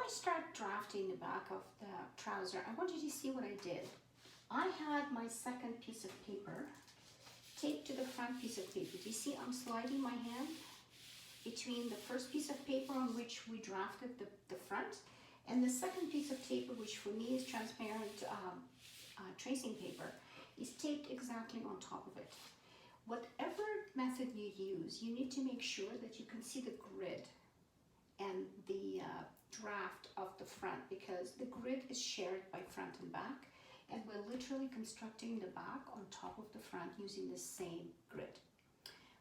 I start drafting the back of the trouser, I want you to see what I did. I had my second piece of paper taped to the front piece of paper. Do you see I'm sliding my hand between the first piece of paper on which we drafted the front and the second piece of paper, which for me is transparent tracing paper, is taped exactly on top of it. Whatever method you use, you need to make sure that you can see the grid and the draft of the front, because the grid is shared by front and back, and we're literally constructing the back on top of the front using the same grid.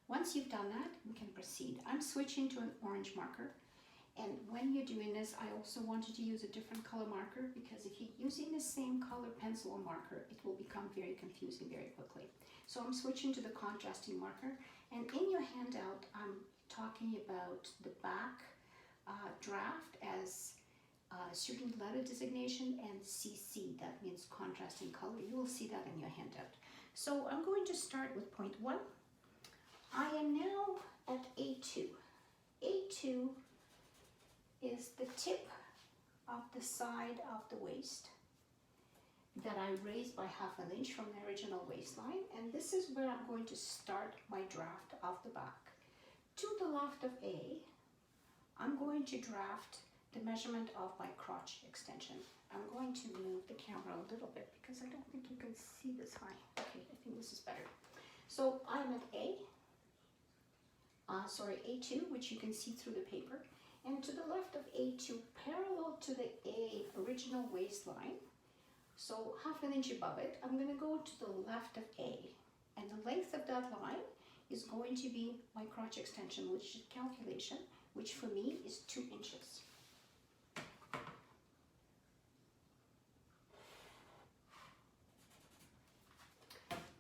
Once you've done that, we can proceed. I'm switching to an orange marker, and when you're doing this, I also wanted to use a different color marker, because if you're using the same color pencil or marker, it will become very confusing very quickly. So I'm switching to the contrasting marker, and in your handout, I'm talking about the back draft as certain letter designation and CC, that means contrasting color. You will see that in your handout. So I'm going to start with point 1. I am now at A2. A2 is the tip of the side of the waist that I raised by ½ an inch from the original waistline, and this is where I'm going to start my draft of the back. To the left of A, I'm going to draft the measurement of my crotch extension. I'm going to move the camera a little bit because I don't think you can see this high. Okay, I think this is better. So I'm at A2, which you can see through the paper. And to the left of A2, parallel to the A original waistline, so ½ an inch above it, I'm going to go to the left of A. And the length of that line is going to be my crotch extension, which is calculation, which for me is 2 inches.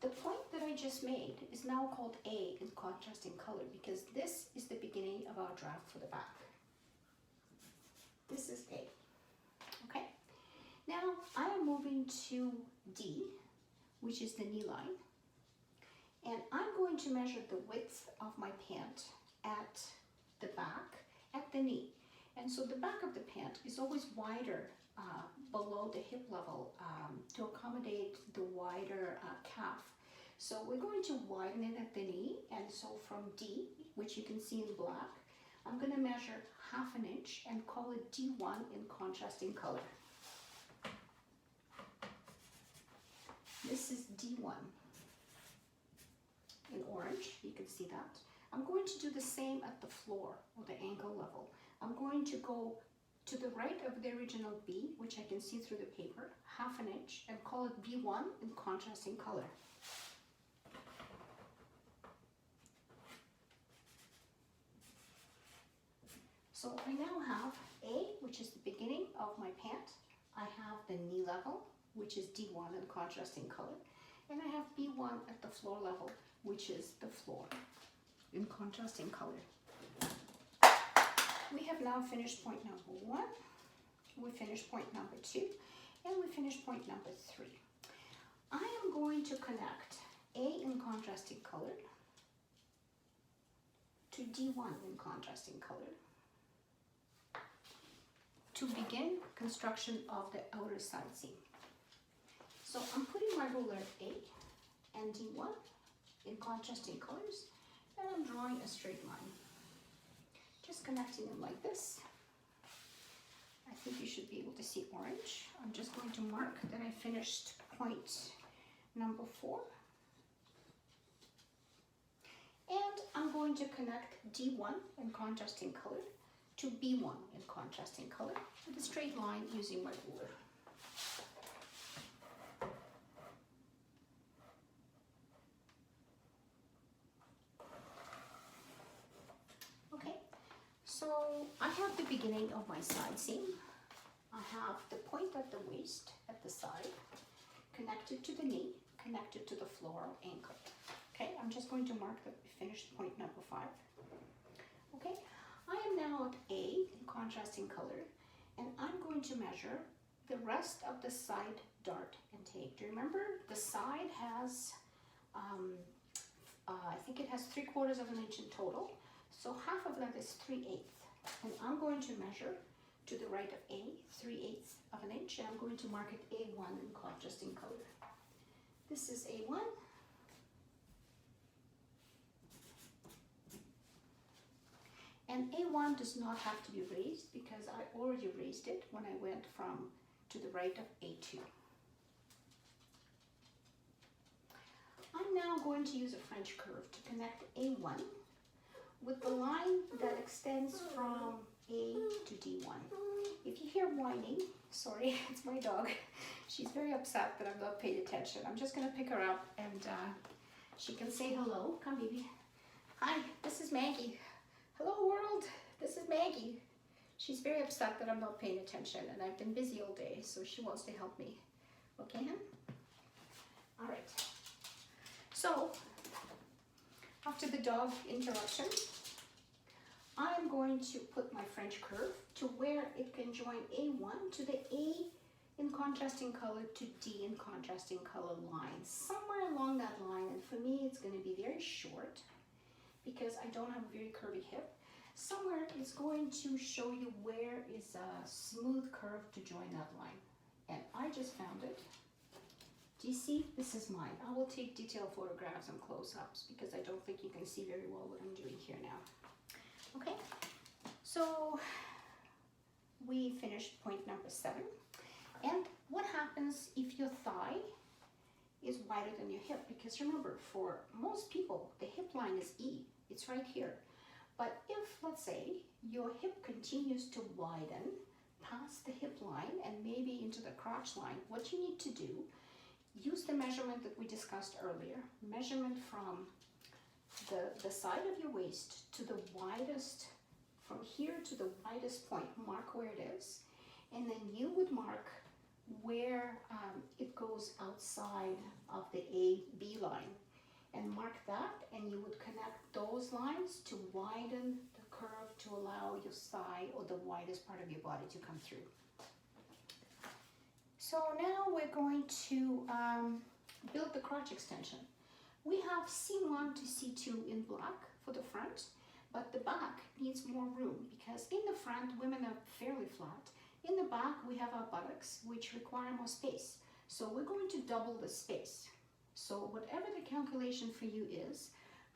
The point that I just made is now called A in contrasting color, because this is the beginning of our draft for the back. This is A. Okay. Now I am moving to D, which is the knee line, and I'm going to measure the width of my pant at the back, at the knee. And so the back of the pant is always wider below the hip level to accommodate the wider calf. So we're going to widen it at the knee, and so from D, which you can see in black, I'm going to measure ½ an inch and call it D1 in contrasting color. This is D1 in orange, you can see that. I'm going to do the same at the floor or the ankle level. I'm going to go to the right of the original B, which I can see through the paper, ½ an inch, and call it B1 in contrasting color. So I now have A, which is the beginning of my pant. I have the knee level, which is D1 in contrasting color. And I have B1 at the floor level, which is the floor in contrasting color. We have now finished point number 1. We finished point number 2. And we finished point number 3. I am going to connect A in contrasting color to D1 in contrasting color to begin construction of the outer side seam. So I'm putting my ruler at A and D1 in contrasting colors, and I'm drawing a straight line. Just connecting them like this. I think you should be able to see orange. I'm just going to mark that I finished point number 4. And I'm going to connect D1 in contrasting color to B1 in contrasting color with a straight line using my ruler. Okay, so I have the beginning of my side seam. I have the point at the waist at the side, connected to the knee, connected to the floor or ankle. Okay, I'm just going to mark that we finished point number 5. Okay, I am now at A in contrasting color, and I'm going to measure the rest of the side dart and tape. Do you remember the side has, I think it has 3/4 of an inch in total, so half of that is 3/8. And I'm going to measure to the right of A, 3/8 of an inch, and I'm going to mark it A1 in contrasting color. This is A1. And A1 does not have to be raised because I already raised it when I went from to the right of A2. I'm now going to use a French curve to connect A1 with the line that extends from A to D1. If you hear whining, sorry, it's my dog. She's very upset that I'm not paying attention. I'm just gonna pick her up and she can say hello. Come, baby. Hi, this is Maggie. Hello, world. This is Maggie. She's very upset that I'm not paying attention and I've been busy all day, so she wants to help me. Okay, hun? All right. So, after the dog interruption, I'm going to put my French curve to where it can join A1 to the A in contrasting color to D in contrasting color line, somewhere along that line. And for me, it's going to be very short because I don't have a very curvy hip. Somewhere it's going to show you where is a smooth curve to join that line. And I just found it. Do you see? This is mine. I will take detailed photographs and close-ups because I don't think you can see very well what I'm doing here now. Okay, so we finished point number 7. And what happens if your thigh is wider than your hip? Because remember, for most people, the hip line is E. It's right here. But if, let's say, your hip continues to widen past the hip line and maybe into the crotch line, what you need to do, use the measurement that we discussed earlier, measurement from the side of your waist to the widest, from here to the widest point, mark where it is, and then you would mark where it goes outside of the AB line, and mark that, and you would connect those lines to widen the curve to allow your thigh or the widest part of your body to come through. So now we're going to build the crotch extension. We have C1 to C2 in black for the front, but the back needs more room because in the front, women are fairly flat. In the back, we have our buttocks, which require more space. So we're going to double the space. So whatever the calculation for you is,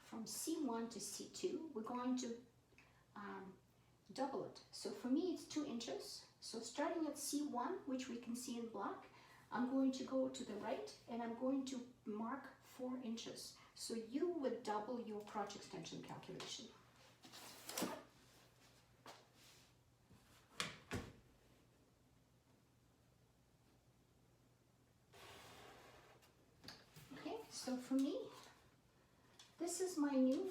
from C1 to C2, we're going to double it. So for me, it's 2 inches. So starting at C1, which we can see in black, I'm going to go to the right and I'm going to mark 4 inches. So you would double your crotch extension calculation. Okay, so for me, this is my new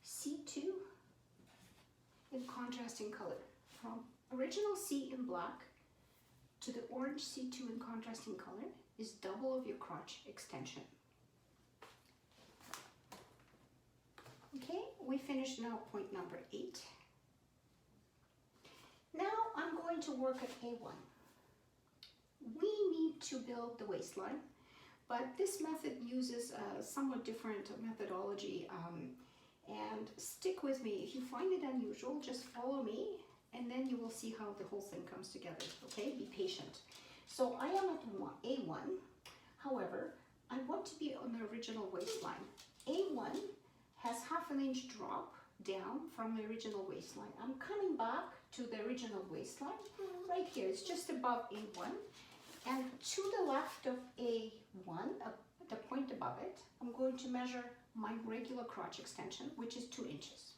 C2 in contrasting color. From original C in black to the orange C2 in contrasting color is double of your crotch extension. Okay, we finished now point number 8. Now I'm going to work at A1. We need to build the waistline, but this method uses a somewhat different methodology, and stick with me. If you find it unusual, just follow me and then you will see how the whole thing comes together, okay? Be patient. So I am at A1, however, I want to be on the original waistline. A1 has half an inch drop down from the original waistline. I'm coming back to the original waistline right here. It's just above A1. And to the left of A1, the point above it, I'm going to measure my regular crotch extension, which is 2 inches.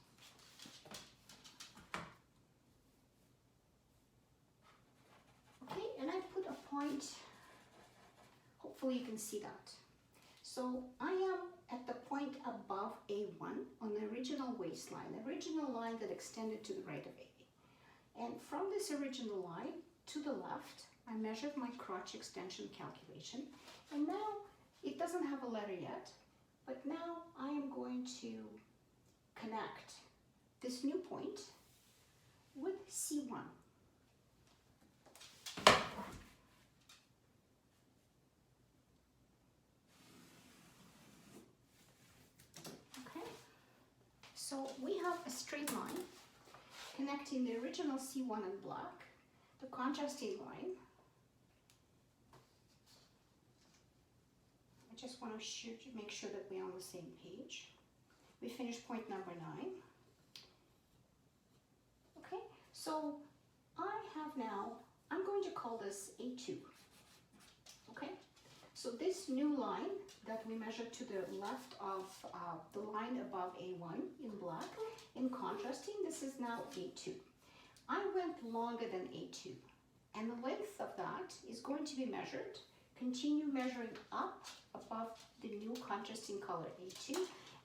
Okay, and I put a point, hopefully you can see that. So I am at the point above A1 on the original waistline, the original line that extended to the right of A. And from this original line to the left, I measured my crotch extension calculation. And now it doesn't have a letter yet, but now I am going to connect this new point with C1. So we have a straight line connecting the original C1 in black the contrasting line. I just want to make sure that we're on the same page. We finished point number 9. Okay, so I have now, I'm going to call this A2. Okay, so this new line that we measured to the left of the line above A1 in black, in contrasting, this is now A2. I went longer than A2, and the length of that is going to be measured. Continue measuring up above the new contrasting color A2,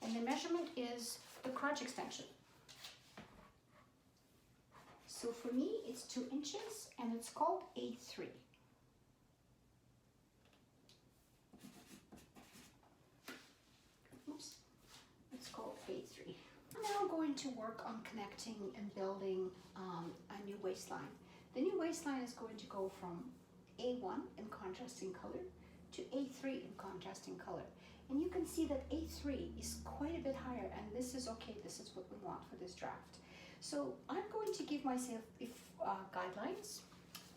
and the measurement is the crotch extension. So for me, it's 2 inches, and it's called A3. Oops, it's called A3. I'm now going to work on connecting and building a new waistline. The new waistline is going to go from A1 in contrasting color to A3 in contrasting color. And you can see that A3 is quite a bit higher, and this is okay, this is what we want for this draft. So I'm going to give myself guidelines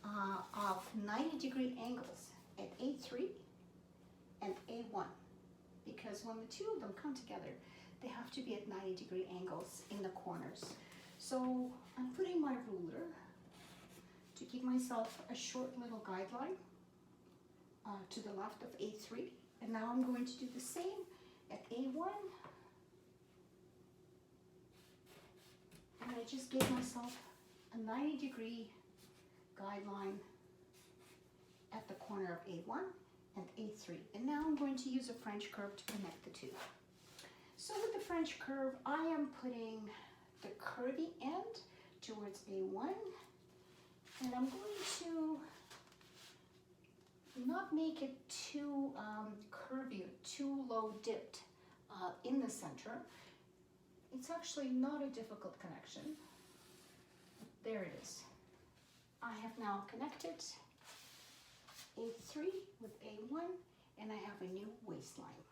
of 90-degree angles at A3 and A1, because when the two of them come together, they have to be at 90-degree angles in the corners. So I'm putting my ruler to give myself a short little guideline to the left of A3, and now I'm going to do the same at A1, and I just gave myself a 90-degree guideline at the corner of A1 and A3, and now I'm going to use a French curve to connect the two. So with the French curve, I am putting the curvy end towards A1, and I'm going to not make it too curvy or too low dipped in the center. It's actually not a difficult connection. There it is. I have now connected A3 with A1, and I have a new waistline.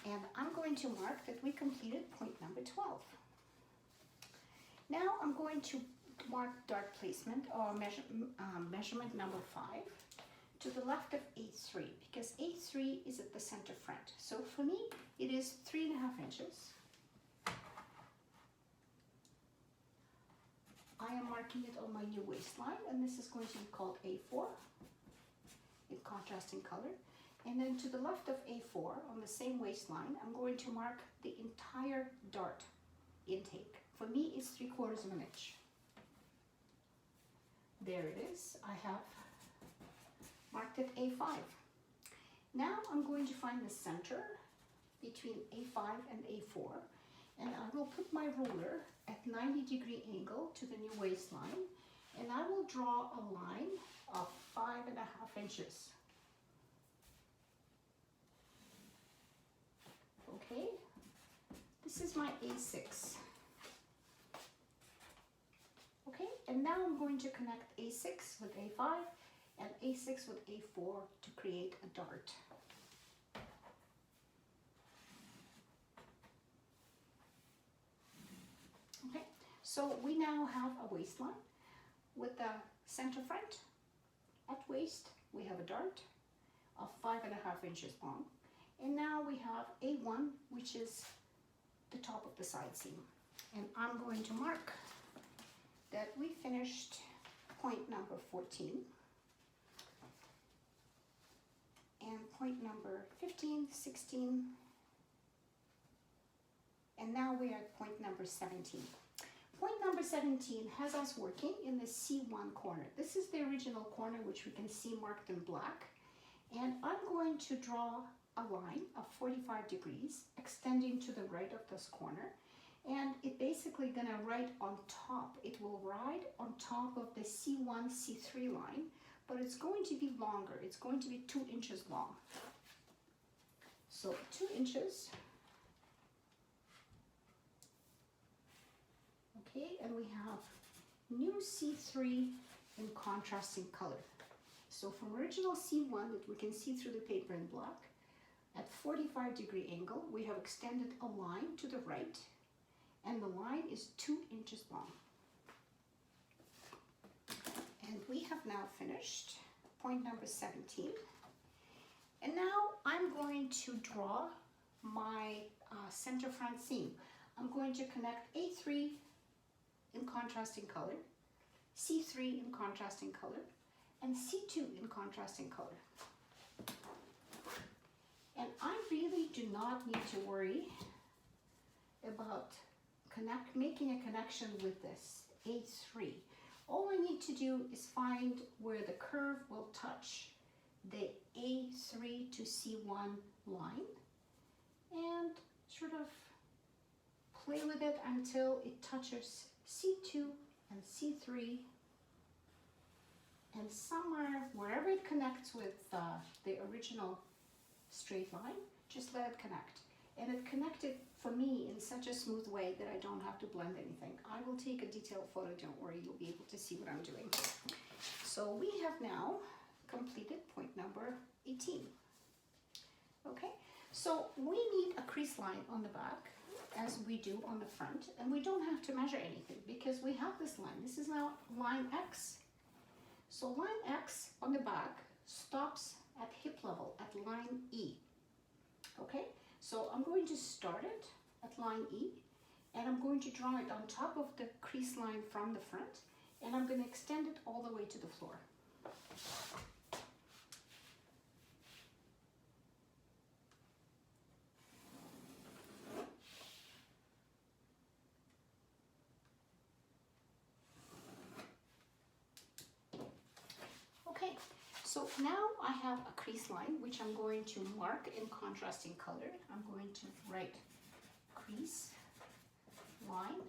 And I'm going to mark that we completed point number 12. Now I'm going to mark dart placement or measurement number 5 to the left of A3, because A3 is at the center front. So for me, it is 3.5 inches. I am marking it on my new waistline, and this is going to be called A4 in contrasting color. And then to the left of A4 on the same waistline, I'm going to mark the entire dart intake. For me, it's 3/4 of an inch. There it is. I have marked it A5. Now I'm going to find the center between A5 and A4, and I will put my ruler at 90-degree angle to the new waistline, and I will draw a line of 5.5 inches. Okay, this is my A6. Okay, and now I'm going to connect A6 with A5 and A6 with A4 to create a dart. Okay, so we now have a waistline with the center front. At waist, we have a dart of 5.5 inches long. And now we have A1, which is the top of the side seam. And I'm going to mark that we finished point number 14. And point number 15, 16. And now we are at point number 17. Point number 17 has us working in the C1 corner. This is the original corner, which we can see marked in black. And I'm going to draw a line of 45 degrees extending to the right of this corner, and it basically gonna ride on top. It will ride on top of the C1, C3 line, but it's going to be longer. It's going to be 2 inches long. So 2 inches. Okay, and we have new C3 in contrasting color. So from original C1 that we can see through the paper in black, at 45-degree angle, we have extended a line to the right, and the line is 2 inches long. finished point number 17. And now I'm going to draw my center front seam. I'm going to connect A3 in contrasting color, C3 in contrasting color, and C2 in contrasting color. And I really do not need to worry about making a connection with this A3. All I need to do is find where the curve will touch the A3 to C1 line and sort of play with it until it touches C2 and C3, and somewhere, wherever it connects with the original straight line, just let it connect. And it connected for me in such a smooth way that I don't have to blend anything. I will take a detailed photo, don't worry, you'll be able to see what I'm doing. So we have now completed point number 18. Okay, so we need a crease line on the back as we do on the front, and we don't have to measure anything because we have this line. This is now line X. So line X on the back stops at hip level at line E. Okay, so I'm going to start it at line E, and I'm going to draw it on top of the crease line from the front, and I'm going to extend it all the way to the floor. So now I have a crease line which I'm going to mark in contrasting color. I'm going to write crease line,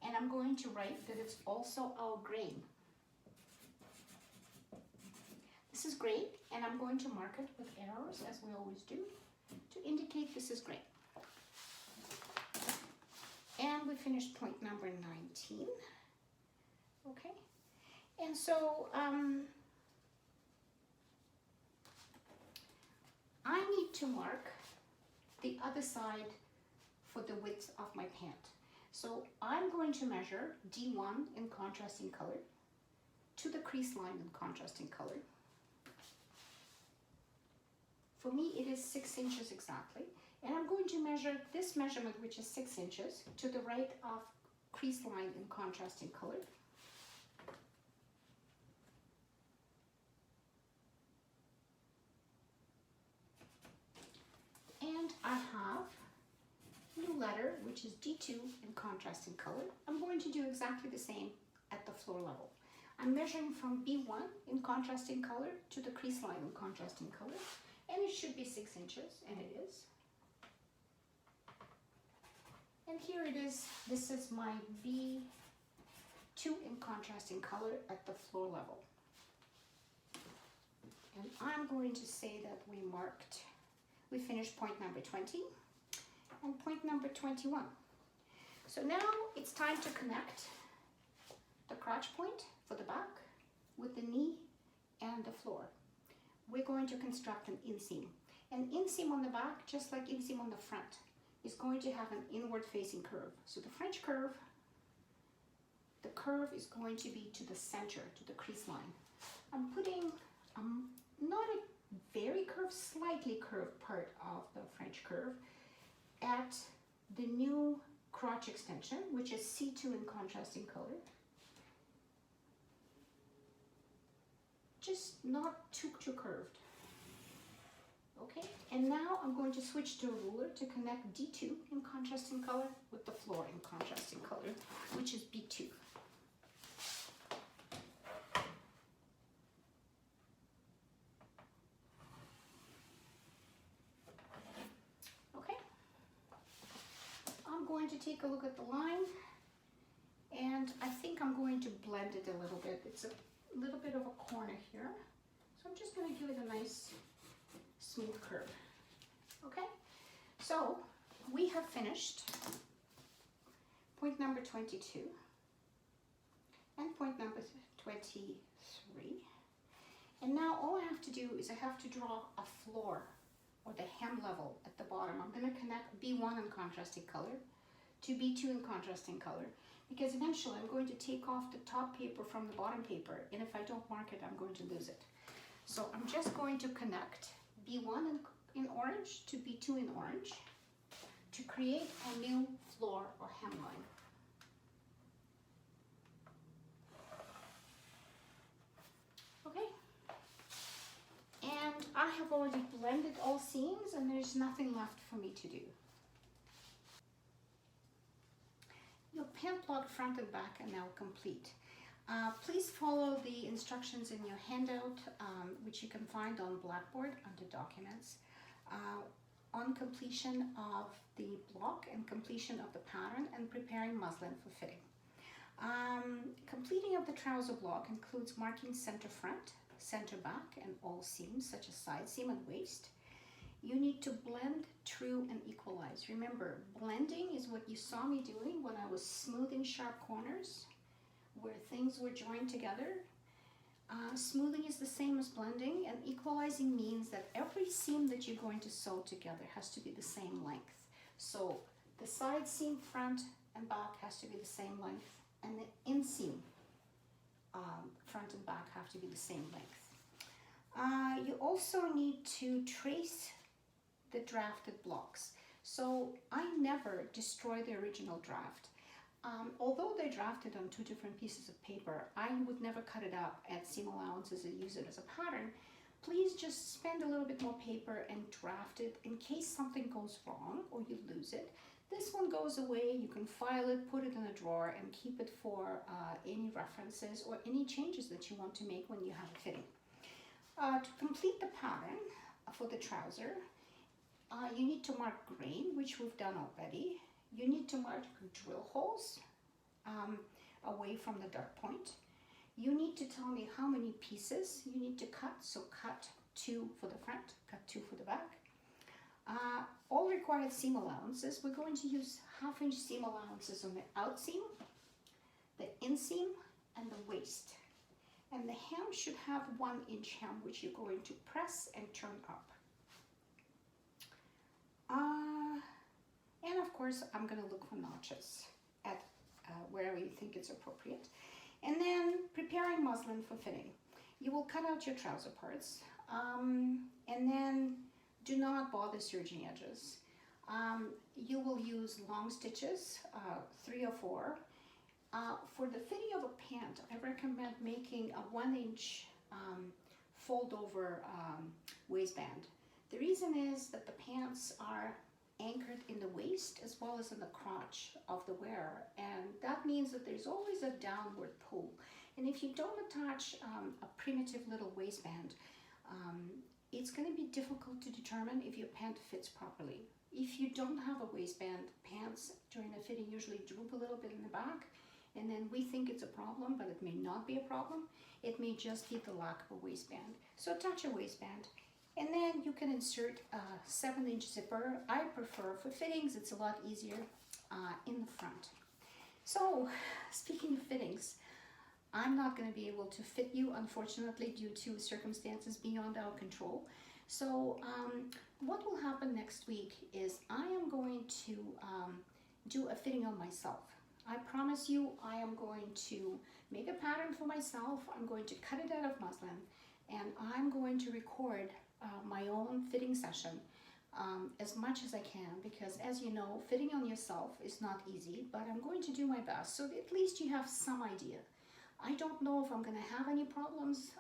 and I'm going to write that it's also our grain. This is grain, and I'm going to mark it with arrows as we always do to indicate this is grain. And we finished point number 19. Okay, and so I need to mark the other side for the width of my pant. So I'm going to measure D1 in contrasting color to the crease line in contrasting color. For me, it is 6 inches exactly. And I'm going to measure this measurement, which is 6 inches, to the right of crease line in contrasting color. And I have new letter, which is D2 in contrasting color. I'm going to do exactly the same at the floor level. I'm measuring from B1 in contrasting color to the crease line in contrasting color, and it should be 6 inches, and it is. And here it is. This is my B2 in contrasting color at the floor level. And I'm going to say that we finished point number 20 and point number 21. So now it's time to connect the crotch point for the back with the knee and the floor. We're going to construct an inseam. An inseam on the back, just like inseam on the front, is going to have an inward facing curve. So the French curve, the curve is going to be to the center, to the crease line. I'm putting not a very curved, slightly curved part of the French curve at the new crotch extension, which is C2 in contrasting color. Just not too curved. Okay, and now I'm going to switch to a ruler to connect D2 in contrasting color with the floor in contrasting color, which is B2. Okay, I'm going to take a look at the line, and I think I'm going to blend it a little bit. It's a little bit of a corner here, so I'm just going to give it a nice smooth curve. Okay, so we have finished point number 22 and point number 23, and now all I have to do is I have to draw a floor or the hem level at the bottom. I'm going to connect B1 in contrasting color to B2 in contrasting color, because eventually I'm going to take off the top paper from the bottom paper, and if I don't mark it, I'm going to lose it. So I'm just going to connect B1 in orange to B2 in orange to create a new floor or hemline. Okay, and I have already blended all seams and there's nothing left for me to do. Your pant block front and back are now complete. Please follow the instructions in your handout, which you can find on Blackboard under Documents, on completion of the block and completion of the pattern and preparing muslin for fitting. Completing of the trouser block includes marking center front, center back, and all seams such as side seam and waist. You need to blend, true, and equalize. Remember, blending is what you saw me doing when I was smoothing sharp corners where things were joined together. Smoothing is the same as blending, and equalizing means that every seam that you're going to sew together has to be the same length. So the side seam front and back has to be the same length, and the inseam front and back have to be the same length. You also need to trace the drafted blocks. So I never destroy the original draft. Although they're drafted on two different pieces of paper, I would never cut it up at seam allowances and use it as a pattern. Please just spend a little bit more paper and draft it in case something goes wrong or you lose it. This one goes away, you can file it, put it in a drawer, and keep it for any references or any changes that you want to make when you have a fitting. To complete the pattern for the trouser, you need to mark grain, which we've done already. You need to mark drill holes away from the dart point. You need to tell me how many pieces you need to cut. So cut 2 for the front, cut 2 for the back. All required seam allowances. We're going to use 1/2 inch seam allowances on the outseam, the inseam, and the waist. And the hem should have 1 inch hem, which you're going to press and turn up. And of course, I'm going to look for notches at wherever you think it's appropriate. And then preparing muslin for fitting. You will cut out your trouser parts, and then do not bother serging edges. You will use long stitches, 3 or 4. For the fitting of a pant, I recommend making a 1 inch fold over waistband. The reason is that the pants are anchored in the waist as well as in the crotch of the wearer, and that means that there's always a downward pull. And if you don't attach a primitive little waistband, it's going to be difficult to determine if your pant fits properly. If you don't have a waistband, pants during the fitting usually droop a little bit in the back, and then we think it's a problem, but it may not be a problem. It may just be the lack of a waistband. So attach a waistband. And then you can insert a 7-inch zipper. I prefer for fittings, it's a lot easier in the front. So speaking of fittings, I'm not going to be able to fit you, unfortunately, due to circumstances beyond our control. So what will happen next week is I am going to do a fitting on myself. I promise you I am going to make a pattern for myself. I'm going to cut it out of muslin, and I'm going to record my own fitting session as much as I can, because as you know, fitting on yourself is not easy, but I'm going to do my best so at least you have some idea. I don't know if I'm going to have any problems,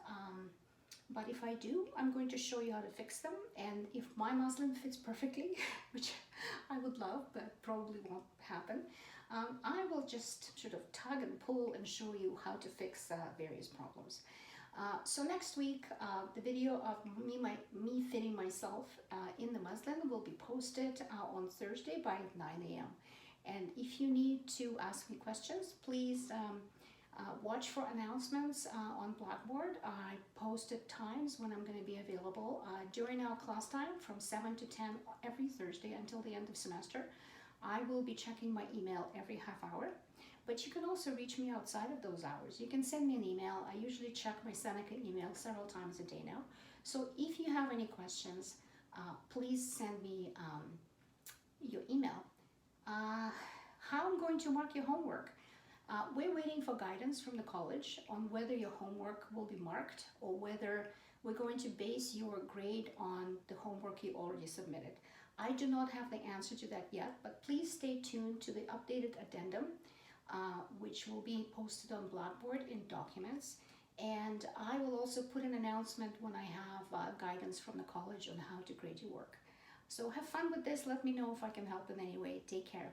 but if I do, I'm going to show you how to fix them. And if my muslin fits perfectly, which I would love, but probably won't happen, I will just sort of tug and pull and show you how to fix various problems. So next week, the video of me fitting myself in the muslin will be posted on Thursday by 9 a.m. And if you need to ask me questions, please watch for announcements on Blackboard. I posted times when I'm going to be available during our class time from 7 to 10 every Thursday until the end of semester. I will be checking my email every half hour. But you can also reach me outside of those hours. You can send me an email. I usually check my Seneca email several times a day now. So if you have any questions, please send me your email. How I'm going to mark your homework. We're waiting for guidance from the college on whether your homework will be marked or whether we're going to base your grade on the homework you already submitted. I do not have the answer to that yet, but please stay tuned to the updated addendum, which will be posted on Blackboard in documents. And I will also put an announcement when I have guidance from the college on how to grade your work. So have fun with this. Let me know if I can help in any way. Take care.